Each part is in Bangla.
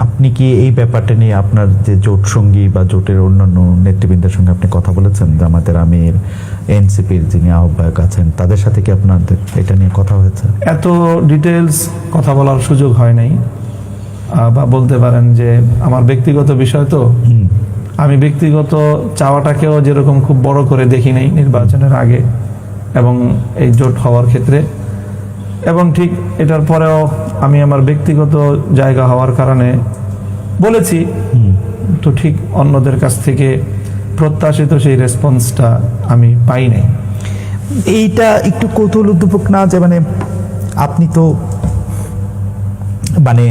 আপনি কি এই ব্যাপারটা নিয়ে আপনার যে জোট সঙ্গী বা জোটের অন্যান্য নেতৃবৃন্দের সঙ্গে আপনি কথা বলেছেন, জামাতের আমির, এনসিপির যিনি আহ্বায়ক আছেন, তাদের সাথে কি আপনাদের এটা নিয়ে কথা হয়েছে? এত ডিটেলস কথা বলার সুযোগ হয় নাই, বা বলতে পারেন যে আমার ব্যক্তিগত বিষয় তো, আমি ব্যক্তিগত চাওয়াটাকেও যেরকম খুব বড় করে দেখি নাই নির্বাচনের আগে এবং এই জোট হওয়ার ক্ষেত্রে, এবং ঠিক এটার পরেও আমি আমার ব্যক্তিগত জায়গা হওয়ার কারণে বলেছি, তো ঠিক অন্যদের কাছ থেকে প্রত্যাশিত সেই রেসপন্সটা আমি পাই নাই। এইটা একটু কৌতূহল উদ্দীপক না যে মানে আপনি তো মানে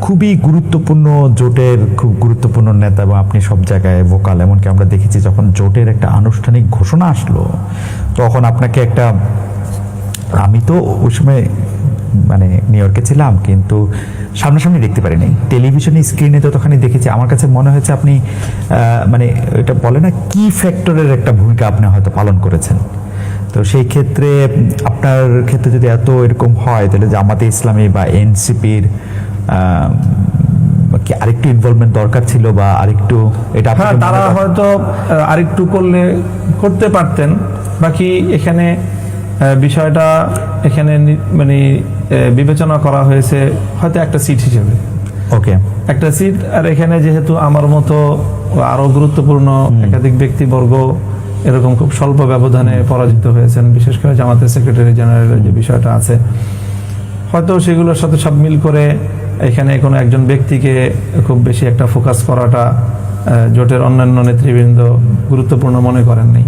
খুবই গুরুত্বপূর্ণ জোটের খুব গুরুত্বপূর্ণ নেতা এবং আপনি সব জায়গায় ভোকাল, এমনকি আমরা দেখেছি যখন জোটের একটা আনুষ্ঠানিক ঘোষণা আসলো তখন আপনাকে একটা, আমি তো ওই সময় মানে নিউ ইয়র্কে ছিলাম কিন্তু সামনাসামনি দেখতে পারিনি, টেলিভিশনে স্ক্রিনে যতখানি দেখেছি আমার কাছে মনে হয়েছে আপনি মানে এটা বলে না কি ফ্যাক্টরের একটা ভূমিকা আপনি হয়তো পালন করেছেন। তো সেই ক্ষেত্রে আপনার ক্ষেত্রে যদি এত এরকম হয় তাহলে জামাতে ইসলামী বা এনসিপির কি আরেকটু ইনভলভমেন্ট দরকার ছিল বা আরেকটু এটা তারা হয়তো আরেকটু করতে পারতেন। বাকি এখানে বিষয়টা এখানে মানে বিবেচনা করা হয়েছে হয়তো একটা সিট হিসেবে, ওকে একটা সিট। আর এখানে যেহেতু আমার মতো আরো গুরুত্বপূর্ণ একাধিক ব্যক্তিবর্গ এরকম খুব স্বল্প ব্যবধানে পরাজিত হয়েছেন, বিশেষ করে জামাতের সেক্রেটারি জেনারেলের যে বিষয়টা আছে, হয়তো সেগুলোর সাথে সব মিল করে এখানে কোনো একজন ব্যক্তিকে খুব বেশি একটা ফোকাস করাটা জোটের অন্যান্য নেতৃবৃন্দ গুরুত্বপূর্ণ মনে করেননি।